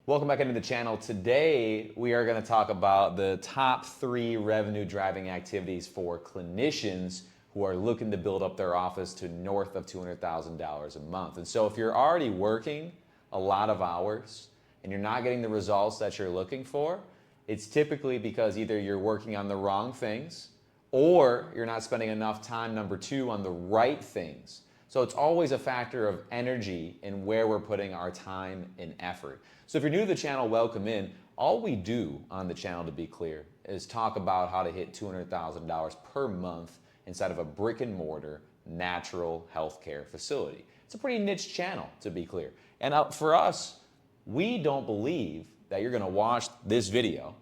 Welcome back into the channel. Today, we are going to talk about the top 3 revenue driving activities for clinicians who are looking to build up their office to north of $200,000 a month. And so if you're already working a lot of hours and you're not getting the results that you're looking for, it's typically because either you're working on the wrong things or you're not spending enough time, number 2, on the right things. So it's always a factor of energy and where we're putting our time and effort. So if you're new to the channel, welcome in. All we do on the channel, to be clear, is talk about how to hit $200,000 per month inside of a brick and mortar natural healthcare facility. It's a pretty niche channel, to be clear. And for us, we don't believe that you're gonna watch this video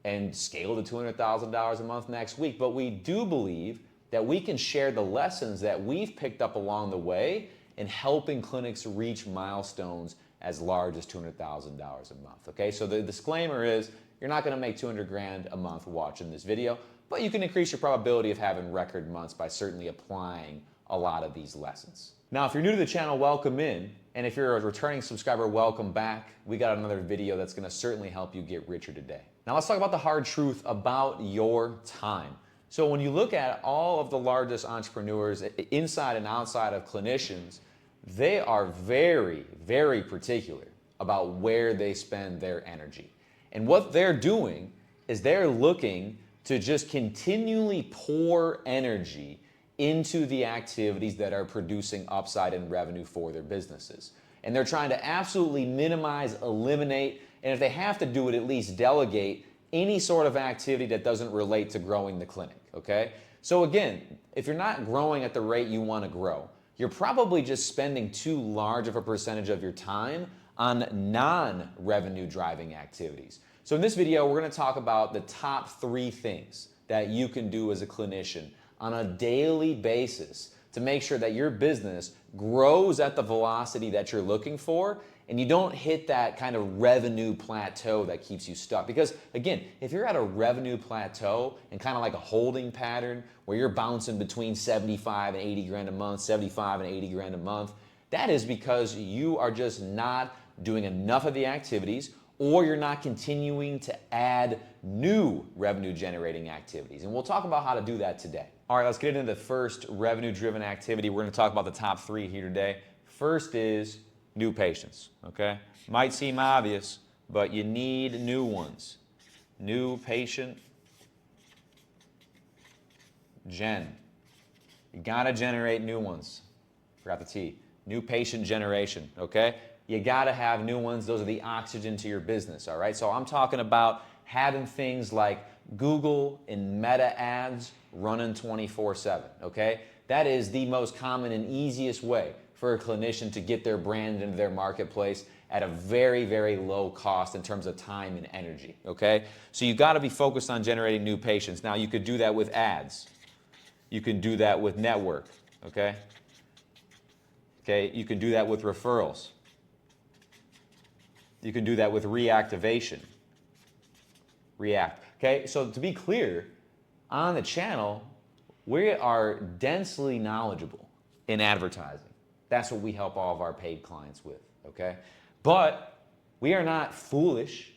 and scale to $200,000 a month next week, but we do believe that we can share the lessons that we've picked up along the way in helping clinics reach milestones as large as $200,000 a month, okay? So the disclaimer is you're not gonna make 200 grand a month watching this video, but you can increase your probability of having record months by certainly applying a lot of these lessons. Now, if you're new to the channel, welcome in. And if you're a returning subscriber, welcome back. We got another video that's gonna certainly help you get richer today. Now let's talk about the hard truth about your time. So when you look at all of the largest entrepreneurs inside and outside of clinicians, they are very, very particular about where they spend their energy. And what they're doing is they're looking to just continually pour energy into the activities that are producing upside and revenue for their businesses. And they're trying to absolutely minimize, eliminate, and if they have to do it, at least delegate any sort of activity that doesn't relate to growing the clinic, okay? So again, if you're not growing at the rate you want to grow, you're probably just spending too large of a percentage of your time on non-revenue driving activities. So in this video, we're going to talk about the top 3 things that you can do as a clinician on a daily basis to make sure that your business grows at the velocity that you're looking for and you don't hit that kind of revenue plateau that keeps you stuck. Because again, if you're at a revenue plateau and kind of like a holding pattern where you're bouncing between 75 and 80 grand a month, 75 and 80 grand a month, that is because you are just not doing enough of the activities or you're not continuing to add new revenue generating activities. And we'll talk about how to do that today. All right, let's get into the first revenue driven activity. We're gonna talk about the top 3 here today. First is new patients, okay? Might seem obvious, but you need new ones. New patient gen. You gotta generate new ones. Forgot the T. New patient generation, okay? You gotta have new ones. Those are the oxygen to your business, all right? So I'm talking about having things like Google and Meta ads running 24/7, okay? That is the most common and easiest way for a clinician to get their brand into their marketplace at a very, very low cost in terms of time and energy, okay? So you gotta be focused on generating new patients. Now you could do that with ads. You can do that with network, okay? Okay, you can do that with referrals. You can do that with reactivation. React, okay? So to be clear, on the channel, we are densely knowledgeable in advertising. That's what we help all of our paid clients with, okay? But we are not foolish,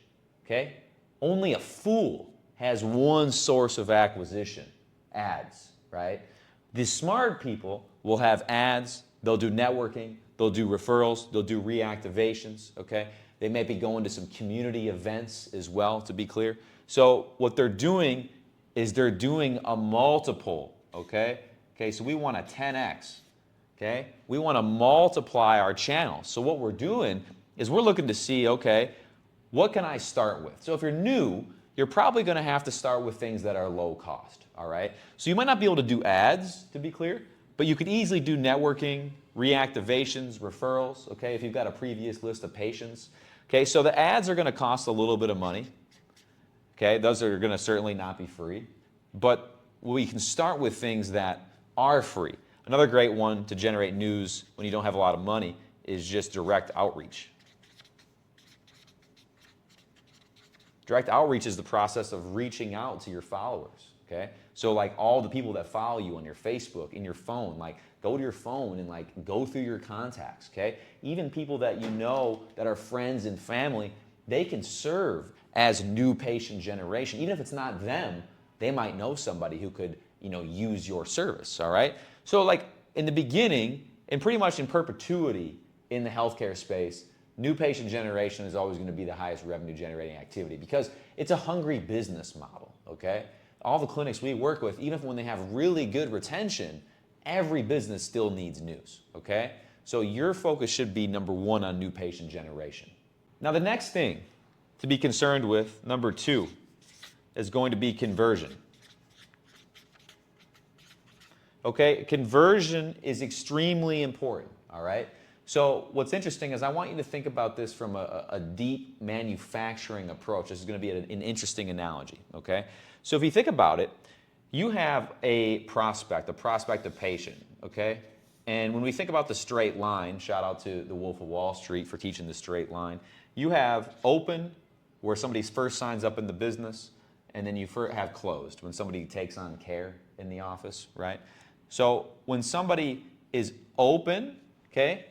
okay? Only a fool has one source of acquisition, ads, right? The smart people will have ads, they'll do networking, they'll do referrals, they'll do reactivations, okay? They may be going to some community events as well, to be clear. So what they're doing is they're doing a multiple, okay? Okay, so we want a 10x. Okay? We want to multiply our channel. So what we're doing is we're looking to see, okay, what can I start with? So if you're new, you're probably going to have to start with things that are low cost, all right? So you might not be able to do ads, to be clear, but you could easily do networking, reactivations, referrals, okay, if you've got a previous list of patients. Okay, so the ads are going to cost a little bit of money. Okay, those are going to certainly not be free, but we can start with things that are free. Another great one to generate news when you don't have a lot of money is just direct outreach. Direct outreach is the process of reaching out to your followers, okay? So like all the people that follow you on your Facebook, in your phone, like go to your phone and like go through your contacts, okay? Even people that you know that are friends and family, they can serve as new patient generation. Even if it's not them, they might know somebody who could, use your service, all right? So like in the beginning, and pretty much in perpetuity in the healthcare space, new patient generation is always going to be the highest revenue generating activity because it's a hungry business model, okay? All the clinics we work with, even when they have really good retention, every business still needs news, okay? So your focus should be number one on new patient generation. Now the next thing to be concerned with, number two, is going to be conversion. Okay, conversion is extremely important, all right? So what's interesting is I want you to think about this from a deep manufacturing approach. This is going to be an interesting analogy, okay? So if you think about it, you have a prospect of patient, okay? And when we think about the straight line, shout out to the Wolf of Wall Street for teaching the straight line, you have open, where somebody first signs up in the business, and then you have closed, when somebody takes on care in the office, right? So when somebody is open, okay,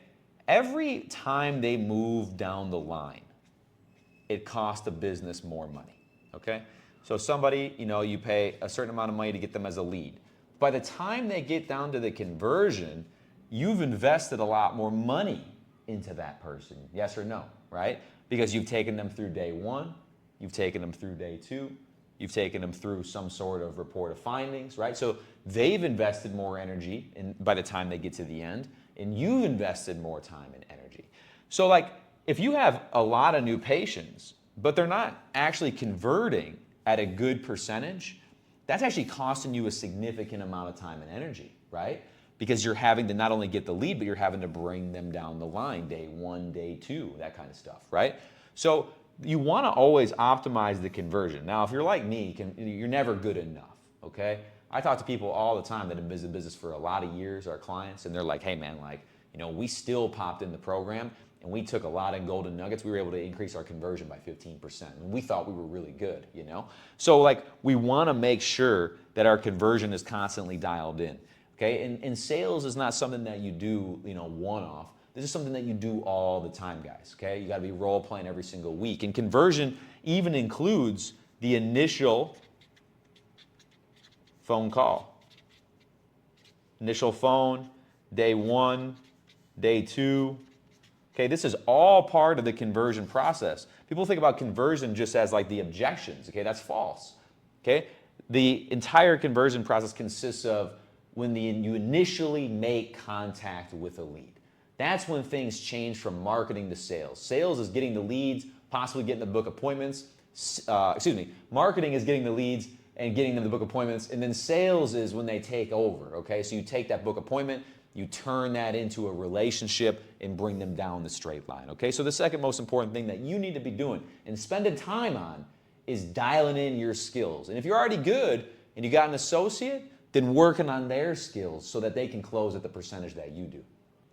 every time they move down the line, it costs the business more money, okay? So somebody, you pay a certain amount of money to get them as a lead. By the time they get down to the conversion, you've invested a lot more money into that person, yes or no, right? Because you've taken them through day one, you've taken them through day two, you've taken them through some sort of report of findings, right? So they've invested more energy by the time they get to the end, and you've invested more time and energy. So like, if you have a lot of new patients, but they're not actually converting at a good percentage, that's actually costing you a significant amount of time and energy, right? Because you're having to not only get the lead, but you're having to bring them down the line, day one, day two, that kind of stuff, right? So you want to always optimize the conversion. Now, if you're like me, you're never good enough, okay? I talk to people all the time that have been in business for a lot of years, our clients, and they're like, hey man, we still popped in the program and we took a lot of golden nuggets. We were able to increase our conversion by 15%. And we thought we were really good, So like, we want to make sure that our conversion is constantly dialed in, okay? And sales is not something that you do, one-off. This is something that you do all the time, guys, okay? You got to be role-playing every single week. And conversion even includes the initial phone call. Initial phone, day one, day two. Okay, this is all part of the conversion process. People think about conversion just as like the objections. Okay, that's false. Okay, the entire conversion process consists of when you initially make contact with a lead. That's when things change from marketing to sales. Sales is getting the leads, possibly getting the book appointments. Marketing is getting the leads and getting them to book appointments, and then sales is when they take over, okay? So you take that book appointment, you turn that into a relationship and bring them down the straight line, okay? So the second most important thing that you need to be doing and spending time on is dialing in your skills. And if you're already good and you got an associate, then working on their skills so that they can close at the percentage that you do.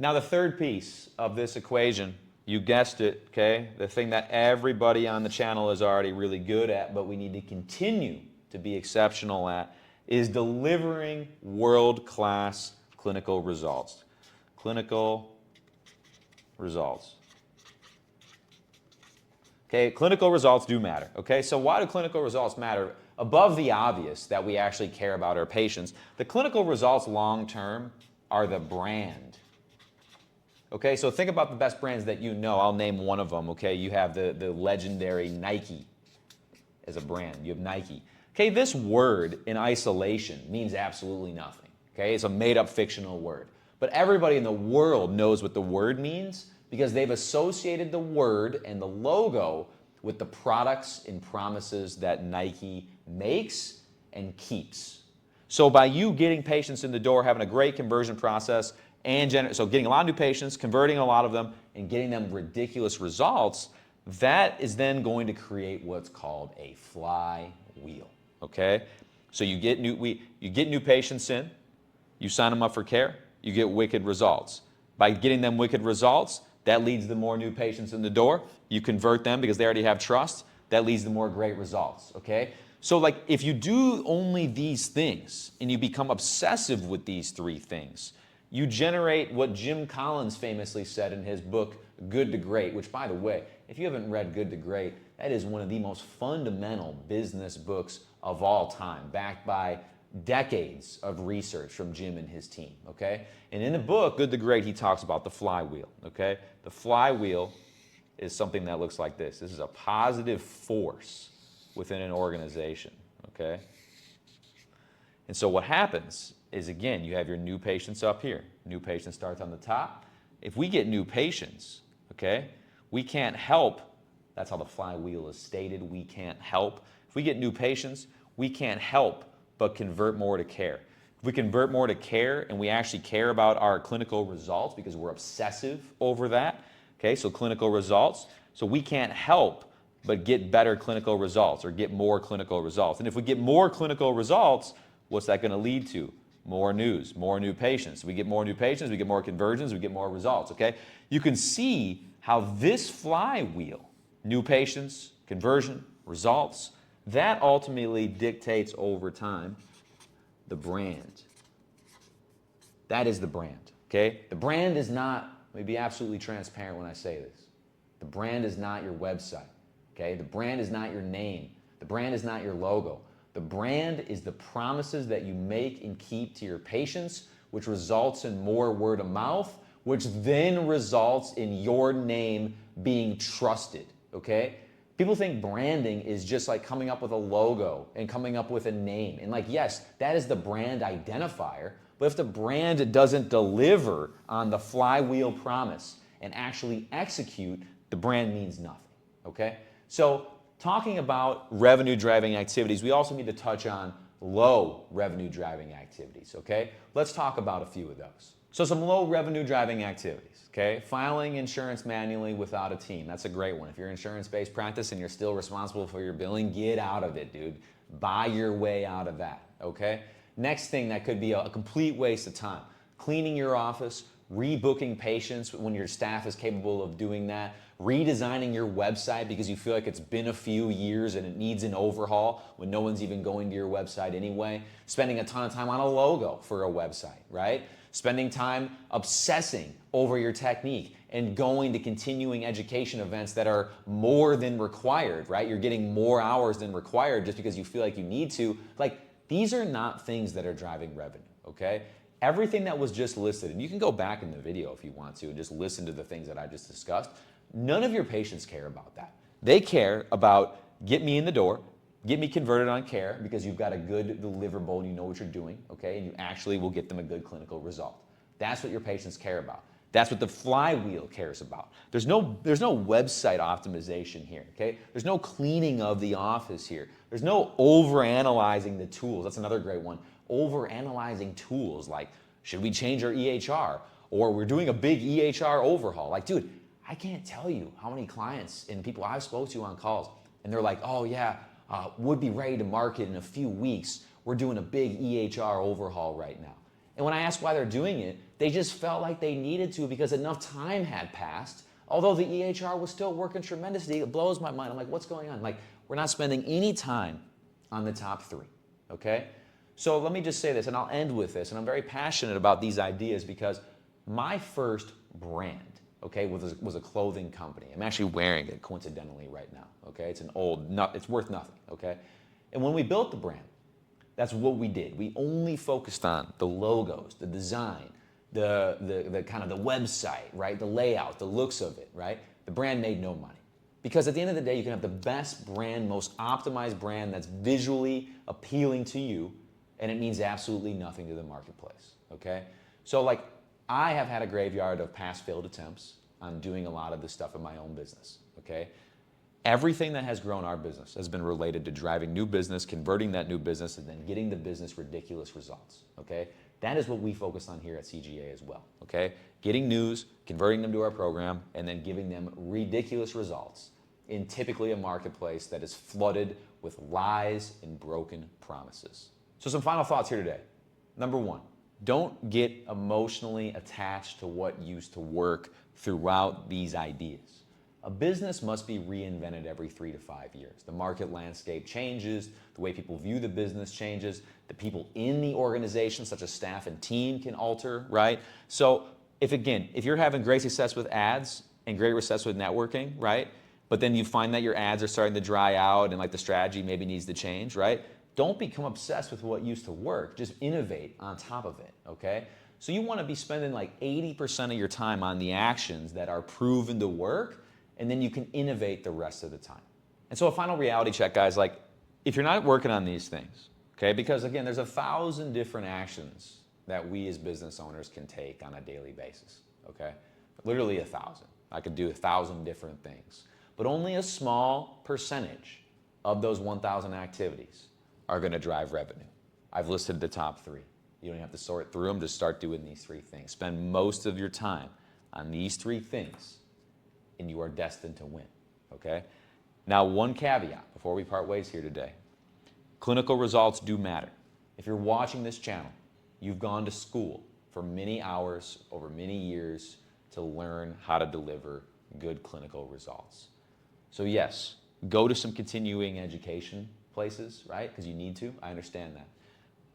Now the third piece of this equation, you guessed it, okay? The thing that everybody on the channel is already really good at, but we need to continue to be exceptional at, is delivering world-class clinical results. Clinical results. Okay, clinical results do matter, okay? So why do clinical results matter? Above the obvious that we actually care about our patients, the clinical results long-term are the brand. Okay, so think about the best brands that you know. I'll name one of them, okay? You have the legendary Nike as a brand. You have Nike. Okay, this word in isolation means absolutely nothing. Okay, it's a made-up fictional word. But everybody in the world knows what the word means because they've associated the word and the logo with the products and promises that Nike makes and keeps. So by you getting patients in the door, having a great conversion process, so getting a lot of new patients, converting a lot of them, and getting them ridiculous results, that is then going to create what's called a flywheel. Okay, so you get new patients in, you sign them up for care, you get wicked results. By getting them wicked results, that leads to more new patients in the door. You convert them because they already have trust. That leads to more great results. Okay, so like if you do only these things and you become obsessive with these three things, you generate what Jim Collins famously said in his book Good to Great, which by the way, if you haven't read Good to Great, that is one of the most fundamental business books of all time, backed by decades of research from Jim and his team, okay? And in the book, Good to Great, he talks about the flywheel, okay? The flywheel is something that looks like this. This is a positive force within an organization, okay? And so what happens is, again, you have your new patients up here. New patient starts on the top. If we get new patients, okay, we can't help, that's how the flywheel is stated, we can't help. If we get new patients, we can't help but convert more to care. If we convert more to care and we actually care about our clinical results because we're obsessive over that, okay, so clinical results, so we can't help but get better clinical results or get more clinical results. And if we get more clinical results, what's that going to lead to? More news, more new patients. We get more new patients, we get more conversions, we get more results, okay? You can see how this flywheel, new patients, conversion, results, that ultimately dictates over time the brand. That is the brand, okay? The brand is not, let me be absolutely transparent when I say this. The brand is not your website, okay? The brand is not your name. The brand is not your logo. The brand is the promises that you make and keep to your patients, which results in more word of mouth, which then results in your name being trusted, okay? People think branding is just like coming up with a logo and coming up with a name. And like, yes, that is the brand identifier, but if the brand doesn't deliver on the flywheel promise and actually execute, the brand means nothing, okay? So talking about revenue driving activities, we also need to touch on low revenue driving activities, okay? Let's talk about a few of those. So some low revenue driving activities, okay? Filing insurance manually without a team. That's a great one. If you're an insurance-based practice and you're still responsible for your billing, get out of it, dude. Buy your way out of that, okay? Next thing that could be a complete waste of time. Cleaning your office, rebooking patients when your staff is capable of doing that, redesigning your website because you feel like it's been a few years and it needs an overhaul when no one's even going to your website anyway, spending a ton of time on a logo for a website, right? Spending time obsessing over your technique and going to continuing education events that are more than required, right? You're getting more hours than required just because you feel like you need to. Like, these are not things that are driving revenue, okay? Everything that was just listed, and you can go back in the video if you want to and just listen to the things that I just discussed, none of your patients care about that. They care about get me in the door, get me converted on care because you've got a good deliverable and you know what you're doing, okay? And you actually will get them a good clinical result. That's what your patients care about. That's what the flywheel cares about. There's no website optimization here, okay? There's no cleaning of the office here. There's no overanalyzing the tools. That's another great one. Overanalyzing tools like, should we change our EHR? Or we're doing a big EHR overhaul. Like, dude, I can't tell you how many clients and people I've spoke to on calls, and they're like, oh yeah, would be ready to market in a few weeks. We're doing a big EHR overhaul right now. And when I asked why they're doing it, they just felt like they needed to because enough time had passed. Although the EHR was still working tremendously, it blows my mind. I'm like, what's going on? Like, we're not spending any time on the top three, okay? So let me just say this, and I'll end with this, and I'm very passionate about these ideas because my first brand, okay, was a clothing company. I'm actually wearing it coincidentally right now, okay? It's it's worth nothing, okay? And when we built the brand, that's what we did. We only focused on the logos, the design, the kind of the website, right? The layout, the looks of it, right? The brand made no money. Because at the end of the day, you can have the best brand, most optimized brand that's visually appealing to you, and it means absolutely nothing to the marketplace, okay? So like, I have had a graveyard of past failed attempts on doing a lot of this stuff in my own business, okay? Everything that has grown our business has been related to driving new business, converting that new business, and then getting the business ridiculous results, okay? That is what we focus on here at CGA as well, okay? Getting news, converting them to our program, and then giving them ridiculous results in typically a marketplace that is flooded with lies and broken promises. So some final thoughts here today. Number one, don't get emotionally attached to what used to work throughout these ideas. A business must be reinvented every 3 to 5 years. The market landscape changes, the way people view the business changes, the people in the organization, such as staff and team, can alter, right? So if you're having great success with ads and great success with networking, right? but then you find that your ads are starting to dry out and like the strategy maybe needs to change, right? Don't become obsessed with what used to work. Just innovate on top of it, okay? So you want to be spending like 80% of your time on the actions that are proven to work, and then you can innovate the rest of the time. And so a final reality check, guys, like if you're not working on these things, okay, because again, there's 1,000 different actions that we as business owners can take on a daily basis, okay? Literally 1,000. I could do 1,000 different things. But only a small percentage of those 1,000 activities are going to drive revenue. I've listed the top 3. You don't have to sort through them. Just start doing these 3 things. Spend most of your time on these 3 things, and you are destined to win, okay? Now, one caveat before we part ways here today. Clinical results do matter. If you're watching this channel, you've gone to school for many hours over many years to learn how to deliver good clinical results. So yes, go to some continuing education places, right? Because you need to, I understand that.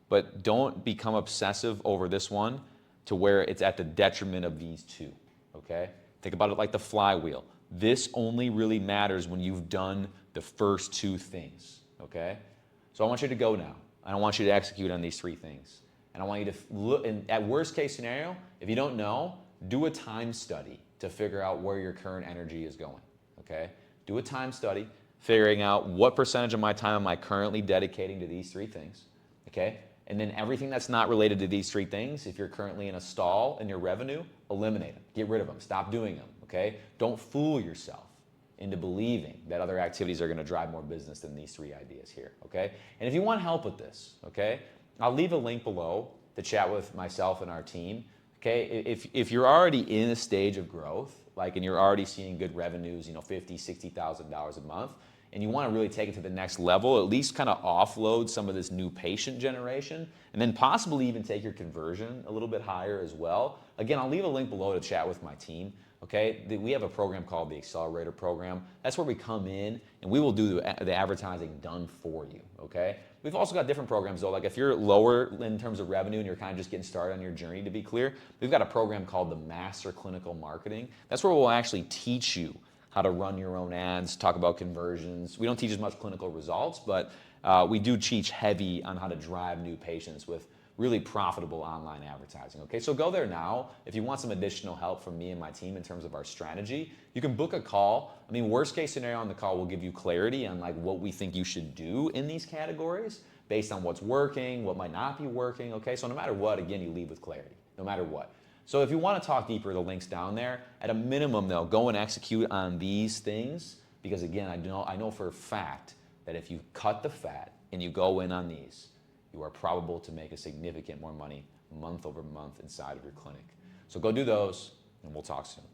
But don't become obsessive over this one to where it's at the detriment of these 2, okay? Think about it like the flywheel. This only really matters when you've done the first 2 things, okay? So I want you to go now. I don't want you to execute on these 3 things. And I want you to look, and at worst case scenario, if you don't know, do a time study to figure out where your current energy is going, okay? Do a time study, figuring out what percentage of my time am I currently dedicating to these 3 things, okay? And then everything that's not related to these 3 things, if you're currently in a stall in your revenue, eliminate them, get rid of them, stop doing them, okay? Don't fool yourself into believing that other activities are gonna drive more business than these 3 ideas here, okay? And if you want help with this, okay, I'll leave a link below to chat with myself and our team. Okay, if you're already in a stage of growth, like, and you're already seeing good revenues, you know, $50,000, $60,000 a month, and you want to really take it to the next level, at least kind of offload some of this new patient generation, and then possibly even take your conversion a little bit higher as well. Again, I'll leave a link below to chat with my team. Okay, we have a program called the Accelerator Program. That's where we come in and we will do the advertising done for you, okay? We've also got different programs though, like if you're lower in terms of revenue and you're kind of just getting started on your journey, to be clear, we've got a program called the Master Clinical Marketing. That's where we'll actually teach you how to run your own ads, talk about conversions. We don't teach as much clinical results, but we do teach heavy on how to drive new patients with really profitable online advertising, okay? So go there now. If you want some additional help from me and my team in terms of our strategy, you can book a call. I mean, worst case scenario on the call, we'll give you clarity on like what we think you should do in these categories based on what's working, what might not be working, okay? So no matter what, again, you leave with clarity, no matter what. So if you want to talk deeper, the link's down there. At a minimum though, go and execute on these things because again, I know for a fact that if you cut the fat and you go in on these, you are probable to make a significant more money month over month inside of your clinic. So go do those, and we'll talk soon.